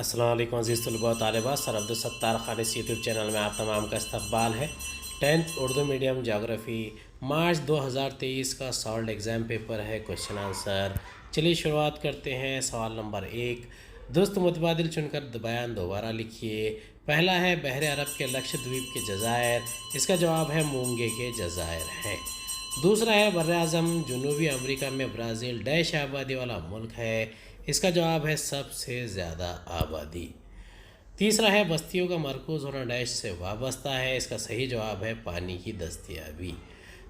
अस्सलाम वालेकुम अज़ीज़ तलबा तालिबात। सर अब्दुलसत्तार खान इस यूट्यूब चैनल में आप तमाम का इस्तकबाल है। 10th उर्दू मीडियम जोग्राफ़ी मार्च 2023 का सॉल्ड एग्ज़ाम पेपर है। क्वेश्चन आंसर चलिए शुरुआत करते हैं। सवाल नंबर 1, दुरुस्त मुतबादिल चुनकर बयान दोबारा लिखिए। पहला है बहर अरब के लक्षद्वीप के जज़ायर, इसका जवाब है मूंगे के जज़ायर हैं। दूसरा है बर्र आज़म जनूबी अमेरिका में ब्राज़ील डैश आबादी वाला मुल्क है, इसका जवाब है सबसे ज़्यादा आबादी। तीसरा है बस्तियों का मरकूज़ होना डैश से वाबस्ता है, इसका सही जवाब है पानी की दस्तयाबी।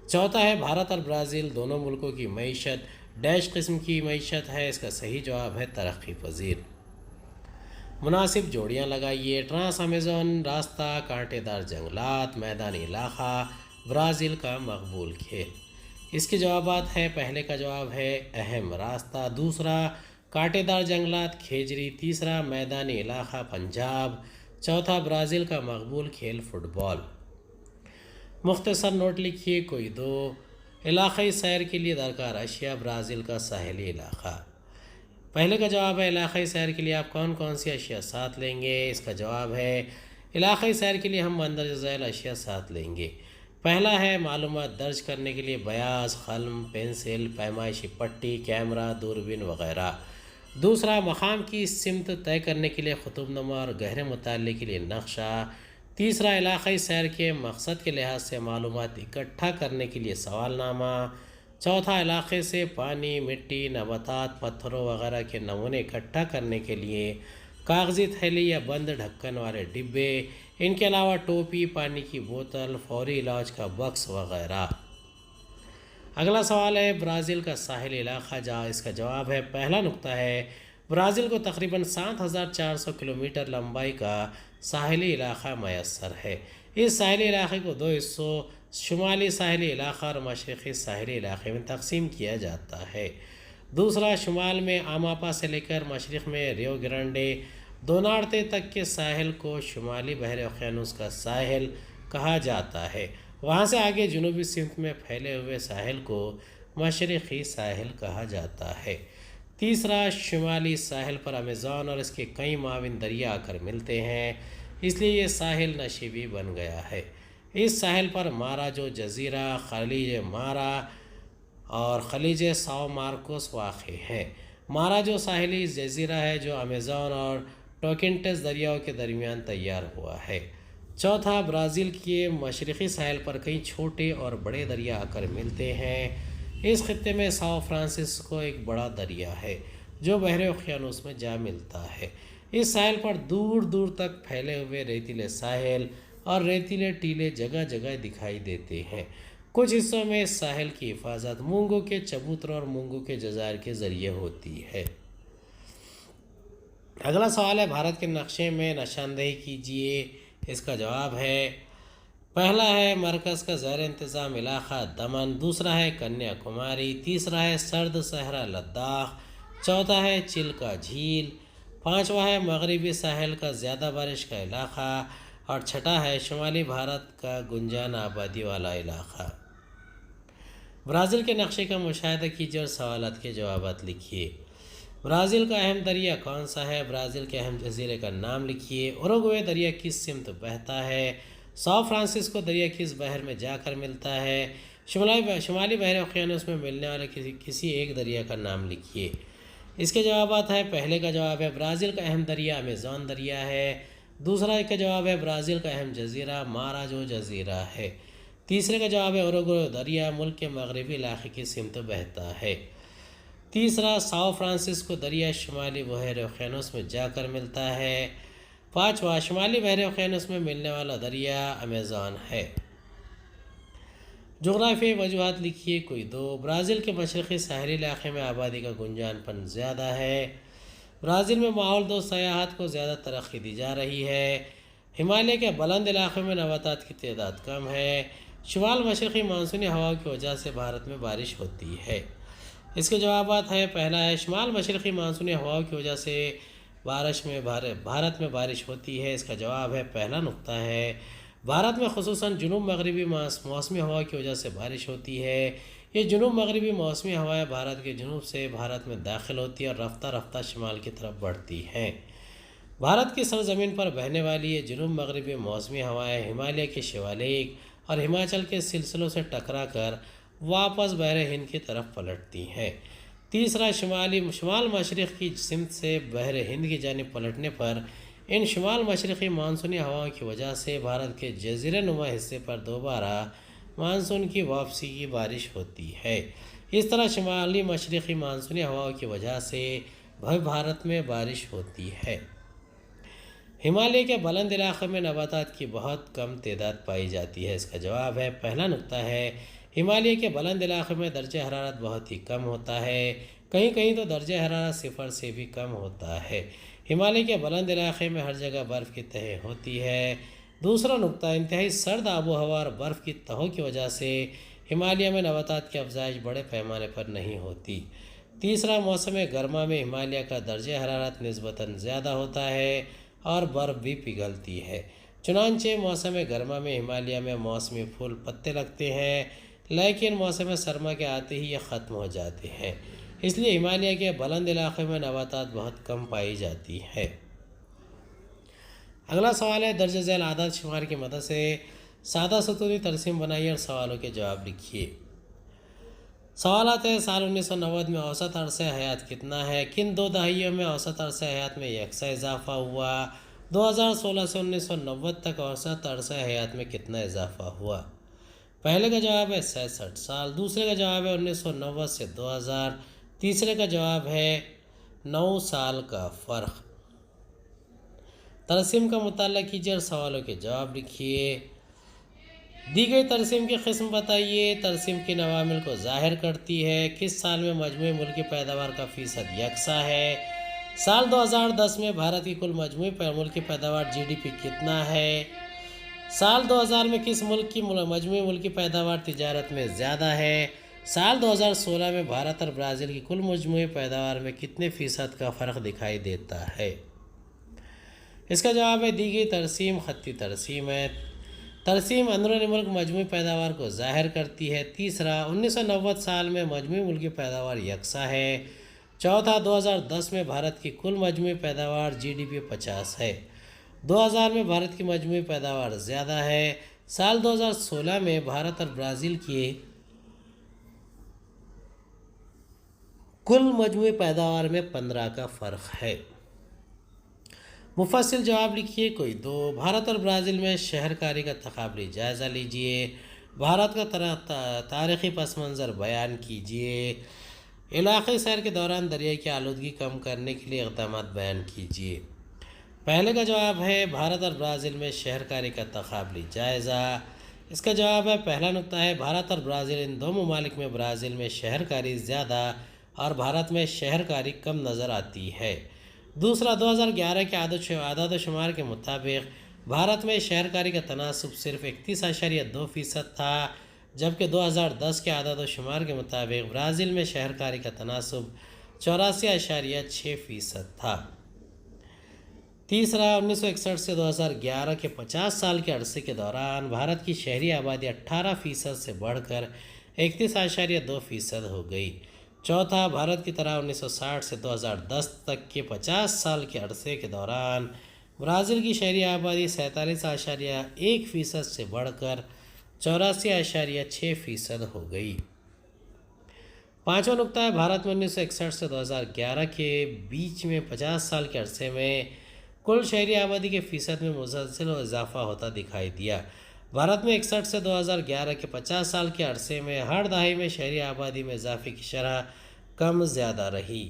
चौथा है भारत और ब्राज़ील दोनों मुल्कों की मईशत डैश किस्म की मईशत है, इसका सही जवाब है तरक्की पजीर। मुनासिब जोड़ियाँ लगाइए। ट्रांस अमेज़न रास्ता, कांटेदार जंगलात, मैदानी इलाका, ब्राज़ील का मकबूल खेल। इसके जवाबात है, पहले का जवाब है अहम रास्ता, दूसरा कांटेदार जंगलात खेजरी, तीसरा मैदानी इलाका पंजाब, चौथा ब्राज़ील का मकबूल खेल फुटबॉल। मुख्तसर नोट लिखिए। कोई दो इलाक़ाई सैर के लिए दरकार अशिया ब्राज़ील का साहली इलाका। पहले का जवाब है इलाक़ाई सैर के लिए आप कौन कौन सी अशिया साथ लेंगे। इसका जवाब है इलाक़ाई सैर के लिए हम मंदरजा झैल अशिया साथ लेंगे। पहला है मालूमात दर्ज करने के लिए बयास, कलम, पेंसिल, पैमाइशी पट्टी, कैमरा, दूरबीन वगैरह। दूसरा मकाम की सिमत तय करने के लिए ख़ुतुबनुमा और गहरे मुताले के लिए नक्शा। तीसरा इलाक़ाई सैर के मकसद के लिहाज से मालूमात इकट्ठा करने के लिए सवालनामा। चौथा इलाक़े से पानी, मिट्टी, नबातात, पत्थरों वगैरह के नमूने इकट्ठा करने के लिए कागज़ी थैली या बंद ढक्कन वाले डिब्बे। इनके अलावा टोपी, पानी की बोतल, फौरी इलाज का बक्स वगैरह। अगला सवाल है ब्राज़ील का साहिल इलाक़ा जहाँ इसका जवाब है पहला नुक्ता है ब्राज़ील को तकरीबन 7,400 किलोमीटर लंबाई का साहिली इलाक़ा मैसर है। इस साहिली इलाक़े को दो हिस्सों शुमाली साहिली इलाक़ा और मशरक़ी साहिली इलाक़े में तकसीम किया जाता है। दूसरा शुमाल में आमापा से लेकर मशरक़ में रियो ग्रांडे दोनार्ते तक के साहिल को शुमाली बहर ओक़यानूस का साहिल कहा जाता है। वहाँ से आगे जनूबी सिंध में फैले हुए साहिल को मशरक़ी साहिल कहा जाता है। तीसरा शुमाली साहिल पर अमेज़न और इसके कई माविन दरिया आकर मिलते हैं, इसलिए ये साहिल नशीबी बन गया है। इस साहिल पर मारा जो जज़ीरा, खलीज मारा और खलीज साओ मार्कोस वाक़ है। मारा जो साहिली जज़ीरा है जो अमेज़न और टोकिंटस दरियाओं के दरमियान तैयार हुआ है। चौथा ब्राज़ील के मशरक़ी साहिल पर कई छोटे और बड़े दरिया आकर मिलते हैं। इस खित्ते में साओ फ्रांसिस्को एक बड़ा दरिया है जो बहरे ओक़यानूस में जा मिलता है। इस साहिल पर दूर दूर तक फैले हुए रेतीले साहिल और रेतीले टीले जगह जगह दिखाई देते हैं। कुछ हिस्सों में इस साहिल की हिफाजत मूंगों के चबूतरों और मूंगों के जज़ायर के ज़रिए होती है। अगला सवाल है भारत के नक्शे में निशानदेही कीजिए। इसका जवाब है पहला है मरकज़ का ज़ैर इंतज़ाम इलाक़ा दमन, दूसरा है कन्याकुमारी, तीसरा है सर्द सहरा लद्दाख, चौथा है चिल्का झील, पाँचवा है मगरबी साहिल का ज़्यादा बारिश का इलाक़ा और छठा है शुमाली भारत का गुंजान आबादी वाला इलाक़ा। ब्राज़ील के नक्शे का मुशाहिदा कीजिए और सवालात के जवाबात लिखिए। ब्राज़ील का अहम दरिया कौन सा है। ब्राज़ील के अहम जजीरे का नाम लिखिए। उरुग्वे दरिया किस सिमत बहता है। साओ फ्रांसिस्को दरिया किस बहर में जाकर मिलता है। शुमाली बहर ओक़यानूस में मिलने वाले किसी एक दरिया का नाम लिखिए। इसके जवाबात है पहले का जवाब है ब्राज़ील का अहम दरिया अमेज़न दरिया है। दूसरा का जवाब है ब्राज़ील का अहम जज़ीरा मारा जो जज़ीरा है। तीसरे का जवाब है उरुग्वे दरिया मुल्क के मगरबी इलाक़े की सिमत बहता है। तीसरा साओ फ्रांसिस्को दरिया शुमाली बहर ओक़यानूस में जाकर मिलता है। पाँचवा शुमाली बहर ओक़यानूस में मिलने वाला दरिया अमेज़न है। जोग्राफ़ी वजूहात लिखिए। कोई दो ब्राज़ील के मशरक़ी साहिली इलाक़े में आबादी का गुंजानपन ज़्यादा है। ब्राज़ील में माहौल दोस्त सयाहत को ज़्यादा तरक्की दी जा रही है। हिमालय के बुलंद इलाक़ों में नबातात की तादाद कम है। शुमाल मशरक़ी मानसूनी हवा की वजह से भारत में बारिश होती है। इसके जवाबात है पहला है शुमाल मशरक़ी मानसूनी हवाओं की वजह से भारत में बारिश होती है। इसका जवाब है पहला नुक्ता है भारत में ख़ुसूसन जुनूब मगरबी मौसमी हवा की वजह से बारिश होती है। ये जुनूब मगरबी मौसमी हवाएं भारत के जुनूब से भारत में दाखिल होती है और रफ्ता रफ्ता शुमाल की तरफ बढ़ती हैं। بھارت کی سرزمین پر بہنے والی یہ جنوب مغربی موسمی ہوائیں ہمالیہ کے شمالیک اور ہماچل کے سلسلوں سے ٹکرا کر واپس بحر ہند کی طرف پلٹتی ہیں۔ تیسرا، شمال مشرق کی سمت سے بحر ہند کی جانب پلٹنے پر ان شمال مشرقی مانسونی ہواؤں کی وجہ سے بھارت کے جزیرہ نما حصے پر دوبارہ مانسون کی واپسی کی بارش ہوتی ہے۔ اس طرح شمالی مشرقی مانسونی ہواؤں کی وجہ سے بھارت میں بارش ہوتی ہے۔ ہمالیہ کے بلند علاقے میں نباتات کی بہت کم تعداد پائی جاتی ہے۔ اس کا جواب ہے، پہلا نقطہ ہے ہمالیہ کے بلند علاقے میں درجہ حرارت بہت ہی کم ہوتا ہے، کہیں کہیں تو درجہ حرارت 0 سے بھی کم ہوتا ہے۔ ہمالیہ کے بلند علاقے میں ہر جگہ برف کی تہیں ہوتی ہے۔ دوسرا نقطہ، انتہائی سرد آب و ہوا اور برف کی تہوں کی وجہ سے ہمالیہ میں نباتات کی افزائش بڑے پیمانے پر نہیں ہوتی۔ تیسرا، موسم گرما میں ہمالیہ کا درجہ حرارت نسبتاً زیادہ ہوتا ہے اور برف بھی پگھلتی ہے۔ چنانچہ موسم گرما میں ہمالیہ میں موسمی پھول پتے لگتے ہیں، لیکن موسم سرما کے آتے ہی یہ ختم ہو جاتے ہیں۔ اس لیے ہمالیہ کے بلند علاقے میں نباتات بہت کم پائی جاتی ہے۔ اگلا سوال ہے، درج ذیل اعداد شمار کی مدد سے سادہ ستونی ترسیم بنائیے اور سوالوں کے جواب لکھیے۔ سوالات ہے، سال 1990 میں اوسط عرصہ حیات کتنا ہے؟ کن 2 دہائیوں میں اوسط عرصہ حیات میں یکساں اضافہ ہوا؟ 2016 سے 1990 تک اوسط عرصہ حیات میں کتنا اضافہ ہوا؟ پہلے کا جواب ہے 66 سال، دوسرے کا جواب ہے 1990 سے 2000، تیسرے کا جواب ہے 9 سال کا فرق۔ ترسیم کا مطالعہ کیجیے اور سوالوں کے جواب لکھیے۔ دی گئی ترسیم کی قسم بتائیے۔ ترسیم کن عوامل کو ظاہر کرتی ہے؟ کس سال میں مجموعی ملکی پیداوار کا فیصد یکساں ہے؟ سال 2010 میں بھارت کی کل مجموعی ملکی پیداوار GDP کتنا ہے؟ سال 2000 میں کس ملک کی مجموعی ملکی پیداوار تجارت میں زیادہ ہے؟ سال 2016 میں بھارت اور برازیل کی کل مجموعی پیداوار میں کتنے فیصد کا فرق دکھائی دیتا ہے؟ اس کا جواب ہے، دی گئی ترسیم خطی ترسیم ہے۔ ترسیم اندرون ملک مجموعی پیداوار کو ظاہر کرتی ہے۔ تیسرا، 1990 سال میں مجموعی ملکی پیداوار یکساں ہے۔ چوتھا، 2010 میں بھارت کی کل مجموعی پیداوار GDP 50 ہے۔ 2000 میں بھارت کی مجموعی پیداوار زیادہ ہے۔ سال 2016 میں بھارت اور برازیل کی کل مجموعی پیداوار میں 15 کا فرق ہے۔ مفصل جواب لکھیے کوئی دو۔ بھارت اور برازیل میں شہرکاری کا تقابلی جائزہ لیجیے۔ بھارت کا تاریخی پس منظر بیان کیجیے۔ علاقائی سیر کے دوران دریائی کی آلودگی کم کرنے کے لیے اقدامات بیان کیجیے۔ پہلے کا جواب ہے، بھارت اور برازیل میں شہرکاری کا تقابلی جائزہ۔ اس کا جواب ہے، پہلا نقطہ ہے، بھارت اور برازیل ان دو ممالک میں برازیل میں شہرکاری زیادہ اور بھارت میں شہرکاری کم نظر آتی ہے۔ دوسرا، 2011 کے اعداد و شمار کے مطابق بھارت میں شہرکاری کا تناسب صرف 31.2% تھا، جبکہ 2010 کے اعداد و شمار کے مطابق برازیل میں شہرکاری کا تناسب 84.6% تھا۔ تیسرا، 1961 سے 2011 کے 50 سال کے عرصے کے دوران بھارت کی شہری آبادی 18% سے بڑھ کر 31.2% ہو گئی۔ چوتھا، بھارت کی طرح 1960 سے 2010 تک کے 50 سال کے عرصے کے دوران برازیل کی شہری آبادی 47.1% سے بڑھ کر 84.6% ہو گئی۔ پانچواں نقطہ ہے، بھارت میں 1961 سے 2011 کے بیچ میں 50 سال کے عرصے میں کل شہری آبادی کے فیصد میں مسلسل اضافہ ہوتا دکھائی دیا۔ بھارت میں 61 سے 2011 کے 50 سال کے عرصے میں ہر دہائی میں شہری آبادی میں اضافے کی شرح کم زیادہ رہی۔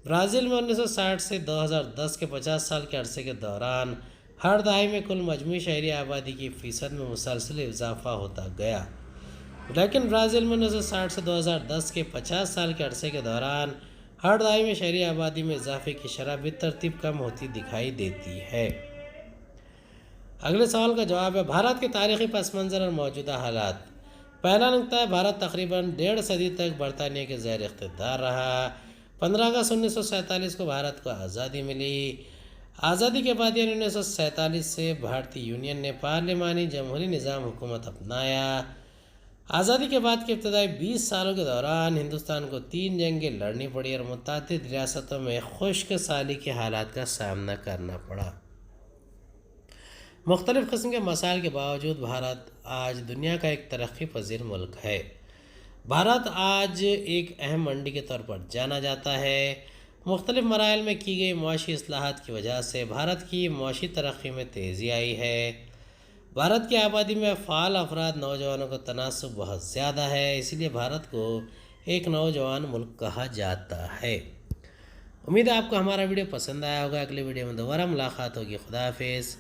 برازیل میں 1960 سے 2010 کے 50 سال کے عرصے کے دوران ہر دہائی میں کل مجموعی شہری آبادی کی فیصد میں مسلسل اضافہ ہوتا گیا، لیکن برازیل میں 1960 سے 2010 کے 50 سال کے عرصے کے دوران ہر دہائی میں شہری آبادی میں اضافے کی شرح بالترتیب کم ہوتی دکھائی دیتی ہے۔ اگلے سوال کا جواب ہے، بھارت کے تاریخی پس منظر اور موجودہ حالات۔ پہلا نقطہ ہے، بھارت تقریباً 1.5 صدی تک برطانیہ کے زیر اقتدار رہا۔ 15 اگست 1947 کو بھارت کو آزادی ملی۔ آزادی کے بعد یعنی 1947 سے بھارتی یونین نے پارلیمانی جمہوری نظام حکومت اپنایا۔ آزادی کے بعد کے ابتدائی 20 سالوں کے دوران ہندوستان کو 3 جنگیں لڑنی پڑی اور متعدد ریاستوں میں خشک سالی کے حالات کا سامنا کرنا پڑا۔ مختلف قسم کے مسائل کے باوجود بھارت آج دنیا کا ایک ترقی پذیر ملک ہے۔ بھارت آج ایک اہم منڈی کے طور پر جانا جاتا ہے۔ مختلف مراحل میں کی گئی معاشی اصلاحات کی وجہ سے بھارت کی معاشی ترقی میں تیزی آئی ہے۔ بھارت کی آبادی میں فعال افراد نوجوانوں کا تناسب بہت زیادہ ہے، اسی لیے بھارت کو ایک نوجوان ملک کہا جاتا ہے۔ امید ہے آپ کو ہمارا ویڈیو پسند آیا ہوگا۔ اگلے ویڈیو میں دوبارہ ملاقات ہوگی۔ خدا حافظ۔